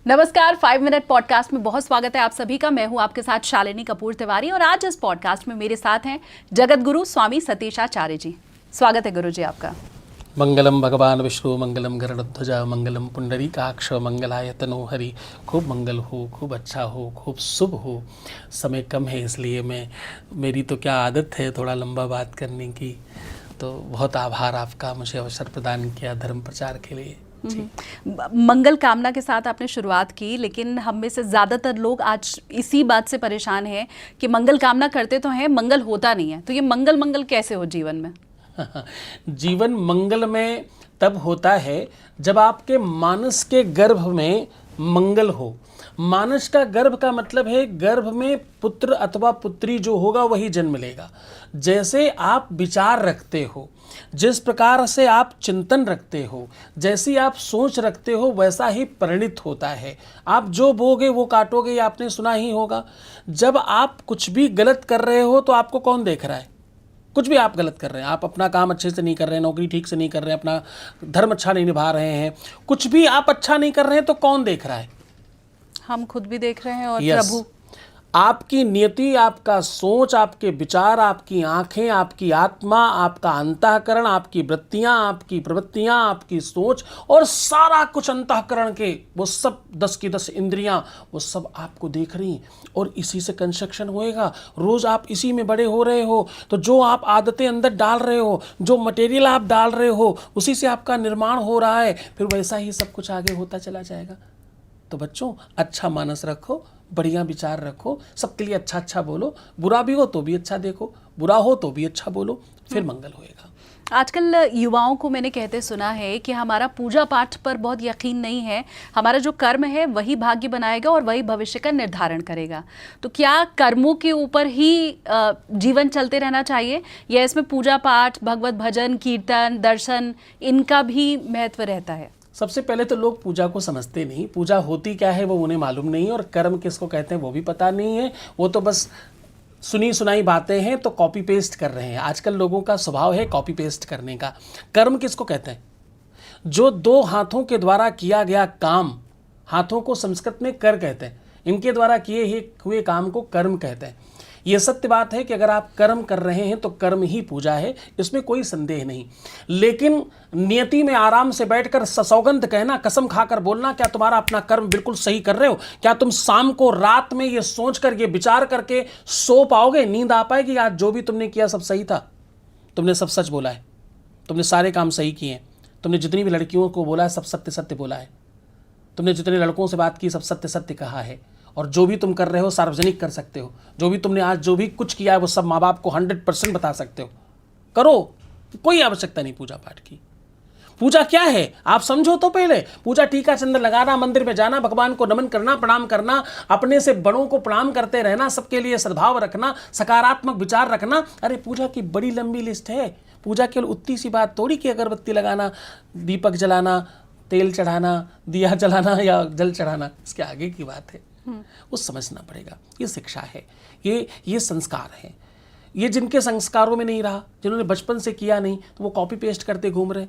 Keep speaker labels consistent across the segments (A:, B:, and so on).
A: नमस्कार, 5 minute podcast में बहुत स्वागत है आप सभी का। मैं हूं आपके साथ शालिनी कपूर तिवारी और आज इस पॉडकास्ट में मेरे साथ हैं जगत गुरु स्वामी सतीशाचार्य जी। स्वागत है गुरु जी आपका।
B: मंगलम भगवान विष्णु, मंगलम गरुड़ध्वज, मंगलम पुंडरीकाक्ष, मंगलाय तनो हरि। खूब मंगल हो, खूब अच्छा हो, खूब शुभ हो। समय कम है इसलिए मेरी तो क्या आदत है थोड़ा लंबा बात करने की, तो बहुत आभार आपका मुझे अवसर प्रदान किया धर्म प्रचार के लिए।
A: मंगल कामना के साथ आपने शुरुआत की, लेकिन हम में से ज़्यादातर लोग आज इसी बात से परेशान हैं कि मंगल कामना करते तो हैं, मंगल होता नहीं है। तो ये मंगल कैसे हो जीवन में?
B: जीवन मंगल में तब होता है जब आपके मानस के गर्भ में मंगल हो। मानस का गर्भ का मतलब है गर्भ में पुत्र अथवा पुत्री जो होगा वही जन्म लेगा। जैसे आप विचार रखते हो, जिस प्रकार से आप चिंतन रखते हो, जैसी आप सोच रखते हो, वैसा ही परिणित होता है। आप जो बोगे वो काटोगे, ये आपने सुना ही होगा। जब आप कुछ भी गलत कर रहे हो तो आपको कौन देख रहा है? कुछ भी आप गलत कर रहे हैं, आप अपना काम अच्छे से नहीं कर रहे हैं, नौकरी ठीक से नहीं कर रहे हैं, अपना धर्म अच्छा नहीं निभा रहे हैं, कुछ भी आप अच्छा नहीं कर रहे हैं, तो कौन देख रहा है?
A: हम खुद भी देख रहे हैं और
B: Yes.
A: प्रभु।
B: आपकी नियति, आपका सोच, आपके विचार, आपकी आंखें, आपकी आत्मा, आपका अंतःकरण, आपकी वृत्तियां, आपकी प्रवृत्तियां, आपकी सोच और सारा कुछ अंतःकरण के वो सब 10 की 10 इंद्रियां वो सब आपको देख रही हैं और इसी से कंस्ट्रक्शन होएगा। रोज आप इसी में बड़े हो रहे हो, तो जो आप आदतें अंदर डाल रहे हो, जो मटेरियल आप डाल रहे हो, उसी से आपका निर्माण हो रहा है। फिर वैसा ही सब कुछ आगे होता चला जाएगा। तो बच्चों, अच्छा मानस रखो, बढ़िया विचार रखो, सबके लिए अच्छा अच्छा बोलो, बुरा भी हो तो भी अच्छा देखो, बुरा हो तो भी अच्छा बोलो, फिर मंगल होएगा।
A: आजकल युवाओं को मैंने कहते सुना है कि हमारा पूजा पाठ पर बहुत यकीन नहीं है, हमारा जो कर्म है वही भाग्य बनाएगा और वही भविष्य का निर्धारण करेगा। तो क्या कर्मों के ऊपर ही जीवन चलते रहना चाहिए या इसमें पूजा पाठ, भगवत भजन, कीर्तन, दर्शन, इनका भी महत्व रहता है?
B: सबसे पहले तो लोग पूजा को समझते नहीं, पूजा होती क्या है वो उन्हें मालूम नहीं है और कर्म किसको कहते हैं वो भी पता नहीं है। वो तो बस सुनी सुनाई बातें हैं तो कॉपी पेस्ट कर रहे हैं। आजकल लोगों का स्वभाव है कॉपी पेस्ट करने का। कर्म किसको कहते हैं? जो 2 हाथों के द्वारा किया गया काम, हाथों को संस्कृत में कर कहते हैं, इनके द्वारा किए हुए काम को कर्म कहते हैं। ये सत्य बात है कि अगर आप कर्म कर रहे हैं तो कर्म ही पूजा है, इसमें कोई संदेह नहीं। लेकिन नियति में आराम से बैठकर सौगंध कहना, कसम खाकर बोलना, क्या तुम्हारा अपना कर्म बिल्कुल सही कर रहे हो? क्या तुम शाम को रात में ये सोचकर, ये विचार करके सो पाओगे? नींद आ पाएगी? आज जो भी तुमने किया सब सही था, तुमने सब सच बोला है, तुमने सारे काम सही किए हैं, तुमने जितनी भी लड़कियों को बोला है सब सत्य सत्य बोला है, तुमने जितने लड़कों से बात की सब सत्य सत्य कहा है, और जो भी तुम कर रहे हो सार्वजनिक कर सकते हो। जो भी तुमने आज जो भी कुछ किया है वो सब माँ बाप को 100% बता सकते हो। करो, कोई आवश्यकता नहीं पूजा पाठ की। पूजा क्या है आप समझो तो पहले। पूजा टीका चंदन लगाना, मंदिर में जाना, भगवान को नमन करना, प्रणाम करना, अपने से बड़ों को प्रणाम करते रहना, सबके लिए सद्भाव रखना, सकारात्मक विचार रखना। अरे पूजा की बड़ी लंबी लिस्ट है। पूजा केवल उतनी सी बात थोड़ी कि अगरबत्ती लगाना, दीपक जलाना, तेल चढ़ाना, दिया जलाना या जल चढ़ाना, इसके आगे की बात है। वो समझना पड़ेगा। ये शिक्षा है, ये संस्कार है। ये जिनके संस्कारों में नहीं रहा, जिन्होंने बचपन से किया नहीं, तो वो कॉपी पेस्ट करते घूम रहे।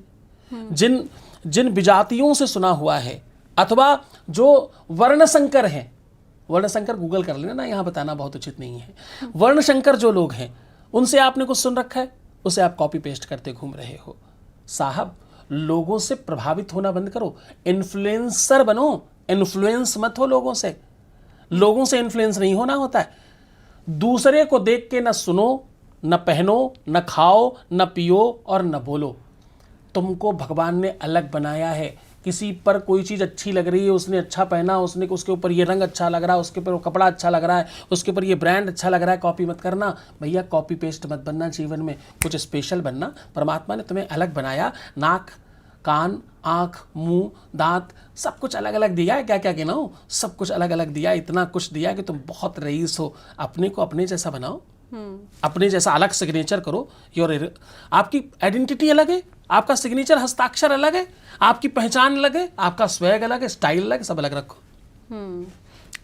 B: जिन विजातियों से सुना हुआ है अथवा जो वर्णशंकर हैं, वर्णशंकर गूगल कर लेना ना, यहाँ बताना बहुत उचित नहीं है। वर्णशंकर जो लोग हैं उनसे आपने कुछ सुन रखा है, उसे आप कॉपी पेस्ट करते घूम रहे हो। साहब, लोगों से प्रभावित होना बंद करो, इन्फ्लुएंसर बनो, इन्फ्लुएंस मत हो लोगों से। लोगों से इन्फ्लुएंस नहीं होना होता है। दूसरे को देख के न सुनो, न पहनो, न खाओ, न पियो और न बोलो। तुमको भगवान ने अलग बनाया है। किसी पर कोई चीज़ अच्छी लग रही है, उसने अच्छा पहना, उसके ऊपर ये रंग अच्छा लग रहा है, उसके ऊपर वो कपड़ा अच्छा लग रहा है, उसके ऊपर ये ब्रांड अच्छा लग रहा है, कॉपी मत करना भैया। कॉपी पेस्ट मत बनना, जीवन में कुछ स्पेशल बनना। परमात्मा ने तुम्हें अलग बनाया। नाक, कान, आँख, मुंह, दांत, सब कुछ अलग अलग दिया है। क्या क्या गिनाओ, सब कुछ अलग अलग दिया। इतना कुछ दिया कि तुम बहुत रईस हो। अपने को अपने जैसा बनाओ, अपने जैसा अलग सिग्नेचर करो। आपकी आइडेंटिटी अलग है, आपका सिग्नेचर हस्ताक्षर अलग है, आपकी पहचान अलग है, आपका स्वैग अलग है, स्टाइल अलग है, सब अलग रखो।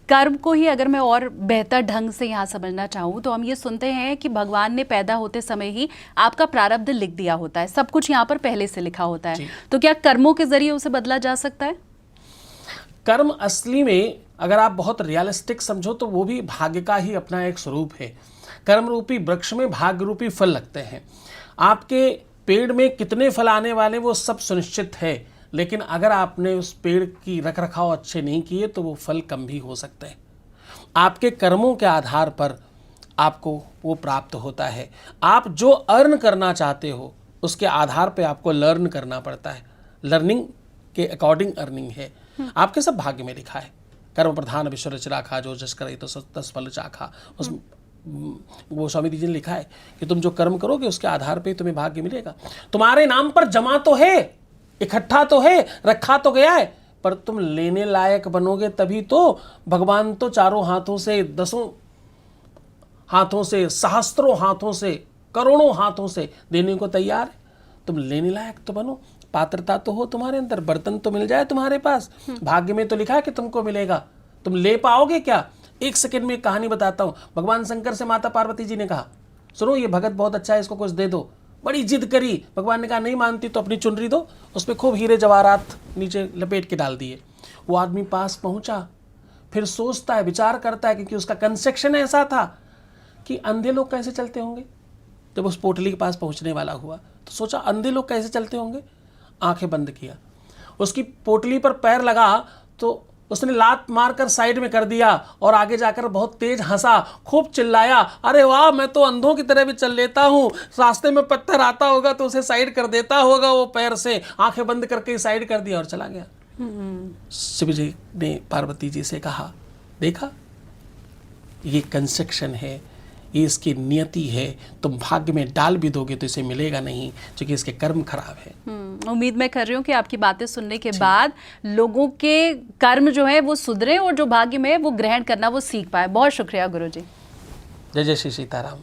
A: कर्म को ही अगर मैं और बेहतर ढंग से यहाँ समझना चाहूँ तो हम ये सुनते हैं कि भगवान ने पैदा होते समय ही आपका प्रारब्ध लिख दिया होता है, सब कुछ यहाँ पर पहले से लिखा होता है। तो क्या कर्मों के जरिए उसे बदला जा सकता है?
B: कर्म असली में अगर आप बहुत रियलिस्टिक समझो तो वो भी भाग्य का ही अपना एक स्वरूप है। कर्म रूपी वृक्ष में भाग्य रूपी फल लगते हैं। आपके पेड़ में कितने फल आने वाले वो सब सुनिश्चित है, लेकिन अगर आपने उस पेड़ की रख रखाव अच्छे नहीं किए तो वो फल कम भी हो सकते हैं। आपके कर्मों के आधार पर आपको वो प्राप्त होता है। आप जो अर्न करना चाहते हो उसके आधार पे आपको लर्न करना पड़ता है। लर्निंग के अकॉर्डिंग अर्निंग है। आपके सब भाग्य में लिखा है, कर्म प्रधान विश्व रचराखा जो जस करे तो तस फल चाखा। उस वो स्वामी जी ने लिखा है कि तुम जो कर्म करोगे उसके आधार पे तुम्हें भाग्य मिलेगा। तुम्हारे नाम पर जमा तो है, इकट्ठा तो है, रखा तो गया है, पर तुम लेने लायक बनोगे तभी तो। भगवान तो चारों हाथों से, दसों हाथों से, सहस्त्रों हाथों से, करोड़ों हाथों से देने को तैयार है। तुम लेने लायक तो बनो, पात्रता तो हो तुम्हारे अंदर, बर्तन तो मिल जाए तुम्हारे पास। भाग्य में तो लिखा है कि तुमको मिलेगा, तुम ले पाओगे क्या? एक सेकंड में एक कहानी बताता हूँ। भगवान शंकर से माता पार्वती जी ने कहा, सुनो ये भगत बहुत अच्छा है, इसको कुछ दे दो। बड़ी जिद करी। भगवान ने कहा नहीं मानती तो अपनी चुनरी दो। उसमें खूब हीरे जवाहरात नीचे लपेट के डाल दिए। वो आदमी पास पहुंचा, फिर सोचता है, विचार करता है, क्योंकि उसका कंसेक्शन ऐसा था कि अंधे लोग कैसे चलते होंगे। जब उस पोटली के पास पहुंचने वाला हुआ तो सोचा अंधे लोग कैसे चलते होंगे। आंखें बंद किया, उसकी पोटली पर पैर लगा तो उसने लात मारकर साइड में कर दिया और आगे जाकर बहुत तेज हंसा, खूब चिल्लाया, अरे वाह मैं तो अंधों की तरह भी चल लेता हूँ, रास्ते में पत्थर आता होगा तो उसे साइड कर देता होगा वो पैर से। आंखें बंद करके साइड कर दिया और चला गया। शिव जी ने पार्वती जी से कहा, देखा ये कंसेक्शन है, ये इसकी नियति है, तुम भाग्य में डाल भी दोगे तो इसे मिलेगा नहीं, क्योंकि इसके कर्म खराब है।
A: उम्मीद मैं कर रही हूँ कि आपकी बातें सुनने के बाद लोगों के कर्म जो है वो सुधरे और जो भाग्य में है वो ग्रहण करना वो सीख पाए। बहुत शुक्रिया गुरुजी।
B: जय जय श्री सीताराम।